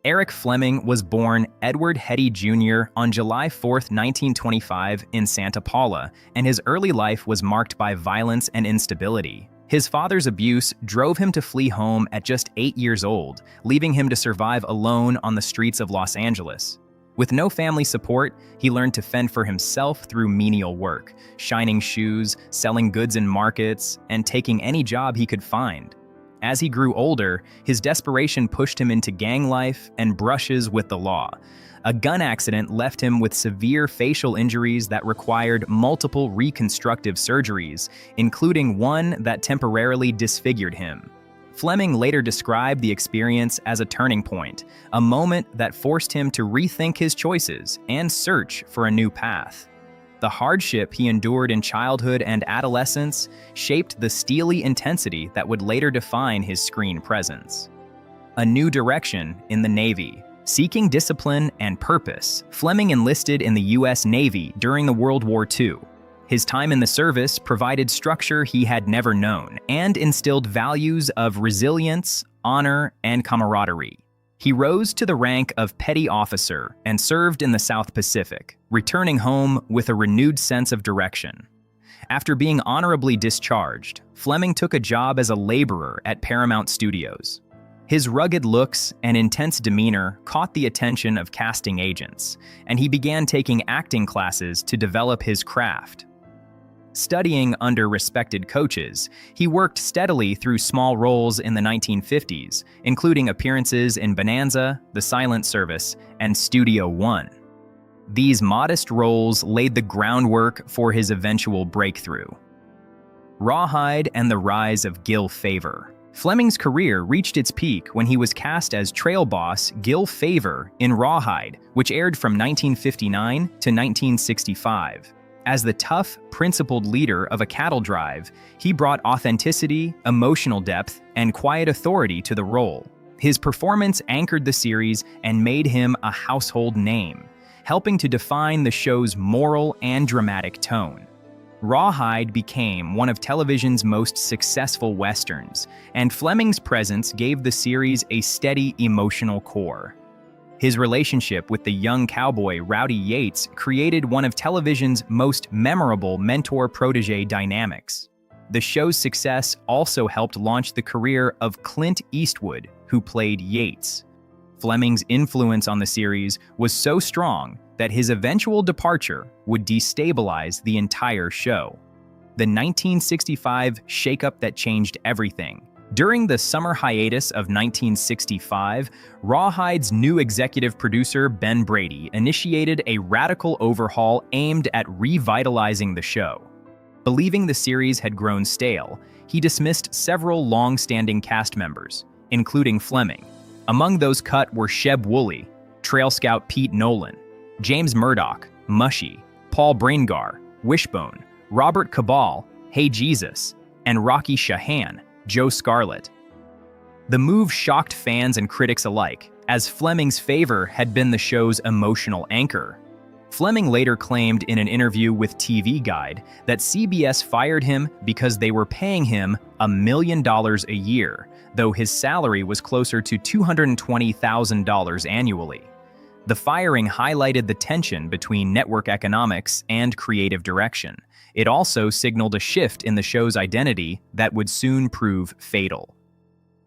Eric Fleming was born Edward Hetty Jr. on July 4, 1925 in Santa Paula, and his early life was marked by violence and instability. His father's abuse drove him to flee home at just 8 years old, leaving him to survive alone on the streets of Los Angeles. With no family support, he learned to fend for himself through menial work, shining shoes, selling goods in markets, and taking any job he could find. As he grew older, his desperation pushed him into gang life and brushes with the law. A gun accident left him with severe facial injuries that required multiple reconstructive surgeries, including one that temporarily disfigured him. Fleming later described the experience as a turning point, a moment that forced him to rethink his choices and search for a new path. The hardship he endured in childhood and adolescence shaped the steely intensity that would later define his screen presence. A new direction in the Navy. Seeking discipline and purpose, Fleming enlisted in the U.S. Navy during the World War II. His time in the service provided structure he had never known and instilled values of resilience, honor, and camaraderie. He rose to the rank of petty officer and served in the South Pacific, returning home with a renewed sense of direction. After being honorably discharged, Fleming took a job as a laborer at Paramount Studios. His rugged looks and intense demeanor caught the attention of casting agents, and he began taking acting classes to develop his craft. Studying under respected coaches, he worked steadily through small roles in the 1950s, including appearances in Bonanza, The Silent Service, and Studio One. These modest roles laid the groundwork for his eventual breakthrough. Rawhide and the rise of Gil Favor. Fleming's career reached its peak when he was cast as trail boss Gil Favor in Rawhide, which aired from 1959 to 1965. As the tough, principled leader of a cattle drive, he brought authenticity, emotional depth, and quiet authority to the role. His performance anchored the series and made him a household name, helping to define the show's moral and dramatic tone. Rawhide became one of television's most successful westerns, and Fleming's presence gave the series a steady emotional core. His relationship with the young cowboy Rowdy Yates created one of television's most memorable mentor-protege dynamics. The show's success also helped launch the career of Clint Eastwood, who played Yates. Fleming's influence on the series was so strong that his eventual departure would destabilize the entire show. The 1965 shakeup that changed everything. During the summer hiatus of 1965, Rawhide's new executive producer Ben Brady initiated a radical overhaul aimed at revitalizing the show. Believing the series had grown stale, he dismissed several long-standing cast members, including Fleming. Among those cut were Sheb Woolley, Trail Scout Pete Nolan, James Murdoch, Mushy, Paul Braingar, Wishbone, Robert Cabal, Hey Jesus, and Rocky Shahan, Joe Scarlett. The move shocked fans and critics alike, as Fleming's Favor had been the show's emotional anchor. Fleming later claimed in an interview with TV Guide that CBS fired him because they were paying him $1 million a year, though his salary was closer to $220,000 annually. The firing highlighted the tension between network economics and creative direction. It also signaled a shift in the show's identity that would soon prove fatal.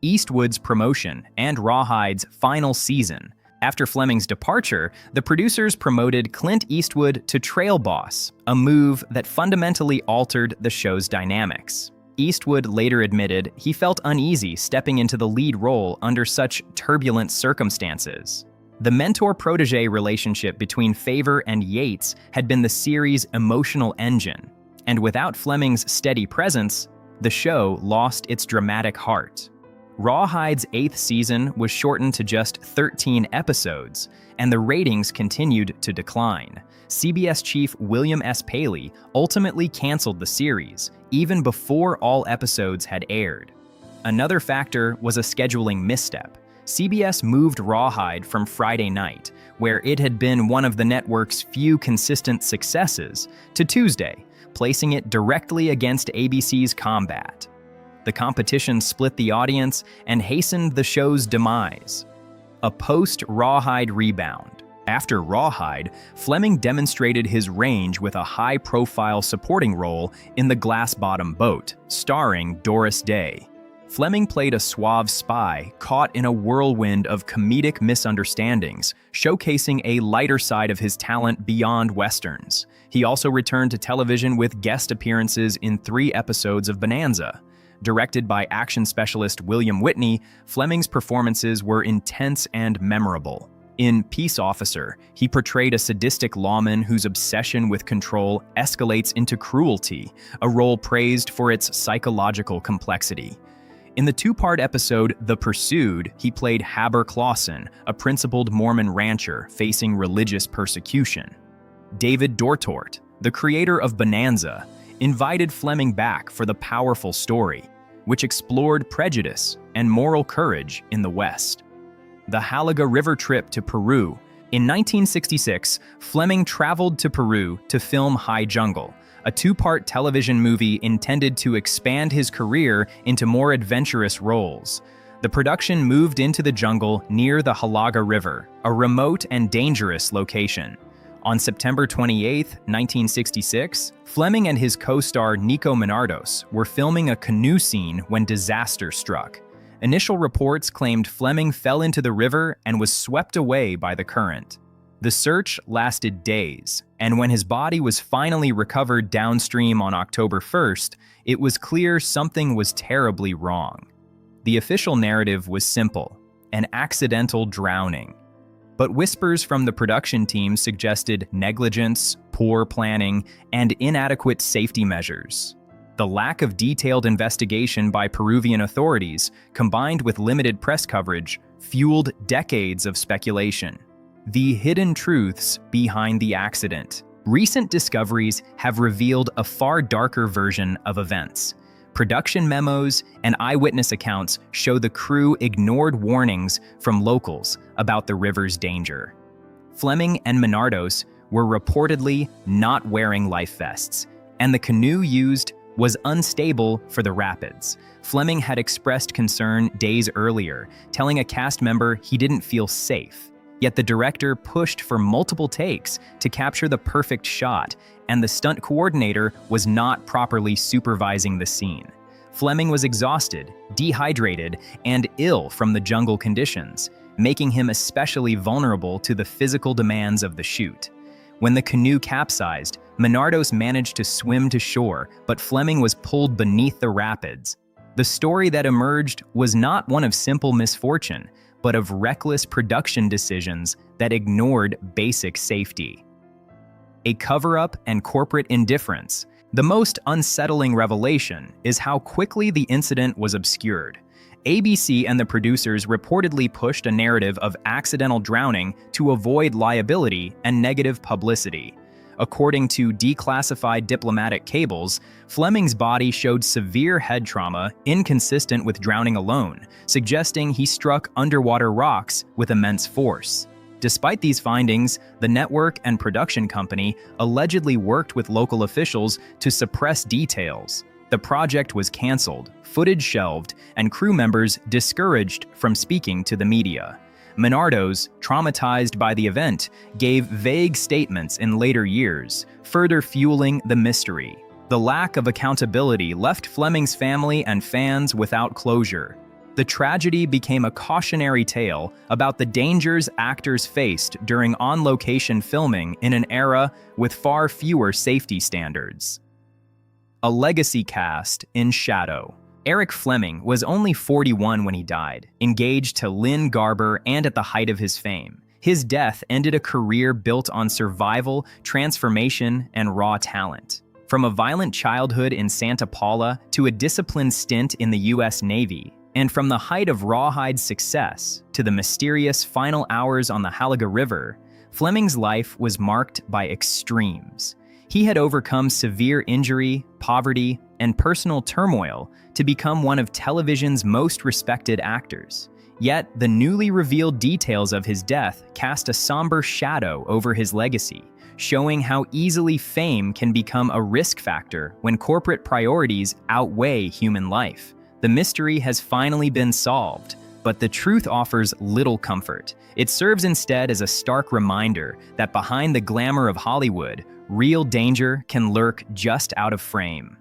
Eastwood's promotion and Rawhide's final season. After Fleming's departure, the producers promoted Clint Eastwood to Trail Boss, a move that fundamentally altered the show's dynamics. Eastwood later admitted he felt uneasy stepping into the lead role under such turbulent circumstances. The mentor-protege relationship between Favor and Yates had been the series' emotional engine, and without Fleming's steady presence, the show lost its dramatic heart. Rawhide's 8th season was shortened to just 13 episodes, and the ratings continued to decline. CBS chief William S. Paley ultimately canceled the series, even before all episodes had aired. Another factor was a scheduling misstep. CBS moved Rawhide from Friday night, where it had been one of the network's few consistent successes, to Tuesday, placing it directly against ABC's Combat. The competition split the audience and hastened the show's demise. a post-Rawhide rebound. After Rawhide, Fleming demonstrated his range with a high-profile supporting role in The Glass Bottom Boat, starring Doris Day. Fleming played a suave spy caught in a whirlwind of comedic misunderstandings, showcasing a lighter side of his talent beyond westerns. He also returned to television with guest appearances in 3 episodes of Bonanza. Directed by action specialist William Whitney, Fleming's performances were intense and memorable. In Peace Officer, he portrayed a sadistic lawman whose obsession with control escalates into cruelty, a role praised for its psychological complexity. In the 2-part episode The Pursued, he played Haber Clausen, a principled Mormon rancher facing religious persecution. David Dortort, the creator of Bonanza, invited Fleming back for the powerful story, which explored prejudice and moral courage in the West. The Halaga River trip to Peru. In 1966, Fleming traveled to Peru to film High Jungle, a 2-part television movie intended to expand his career into more adventurous roles. The production moved into the jungle near the Halaga River, a remote and dangerous location. On September 28, 1966, Fleming and his co-star Nico Minardos were filming a canoe scene when disaster struck. Initial reports claimed Fleming fell into the river and was swept away by the current. The search lasted days, and when his body was finally recovered downstream on October 1st, it was clear something was terribly wrong. The official narrative was simple: an accidental drowning. But whispers from the production team suggested negligence, poor planning, and inadequate safety measures. The lack of detailed investigation by Peruvian authorities, combined with limited press coverage, fueled decades of speculation. The hidden truths behind the accident. Recent discoveries have revealed a far darker version of events. Production memos and eyewitness accounts show the crew ignored warnings from locals about the river's danger. Fleming and Minardos were reportedly not wearing life vests, and the canoe used was unstable for the rapids. Fleming had expressed concern days earlier, telling a cast member he didn't feel safe. Yet the director pushed for multiple takes to capture the perfect shot, and the stunt coordinator was not properly supervising the scene. Fleming was exhausted, dehydrated, and ill from the jungle conditions, making him especially vulnerable to the physical demands of the shoot. When the canoe capsized, Minardos managed to swim to shore, but Fleming was pulled beneath the rapids. The story that emerged was not one of simple misfortune, but of reckless production decisions that ignored basic safety. A cover-up and corporate indifference. The most unsettling revelation is how quickly the incident was obscured. ABC and the producers reportedly pushed a narrative of accidental drowning to avoid liability and negative publicity. According to declassified diplomatic cables, Fleming's body showed severe head trauma inconsistent with drowning alone, suggesting he struck underwater rocks with immense force. Despite these findings, the network and production company allegedly worked with local officials to suppress details. The project was canceled, footage shelved, and crew members discouraged from speaking to the media. Minardos, traumatized by the event, gave vague statements in later years, further fueling the mystery. The lack of accountability left Fleming's family and fans without closure. The tragedy became a cautionary tale about the dangers actors faced during on-location filming in an era with far fewer safety standards. A legacy cast in shadow. Eric Fleming was only 41 when he died, engaged to Lynn Garber and at the height of his fame. His death ended a career built on survival, transformation, and raw talent. From a violent childhood in Santa Paula to a disciplined stint in the U.S. Navy, and from the height of Rawhide's success to the mysterious final hours on the Halaga River, Fleming's life was marked by extremes. He had overcome severe injury, poverty, and personal turmoil to become one of television's most respected actors. Yet, the newly revealed details of his death cast a somber shadow over his legacy, showing how easily fame can become a risk factor when corporate priorities outweigh human life. The mystery has finally been solved, but the truth offers little comfort. It serves instead as a stark reminder that behind the glamour of Hollywood, real danger can lurk just out of frame.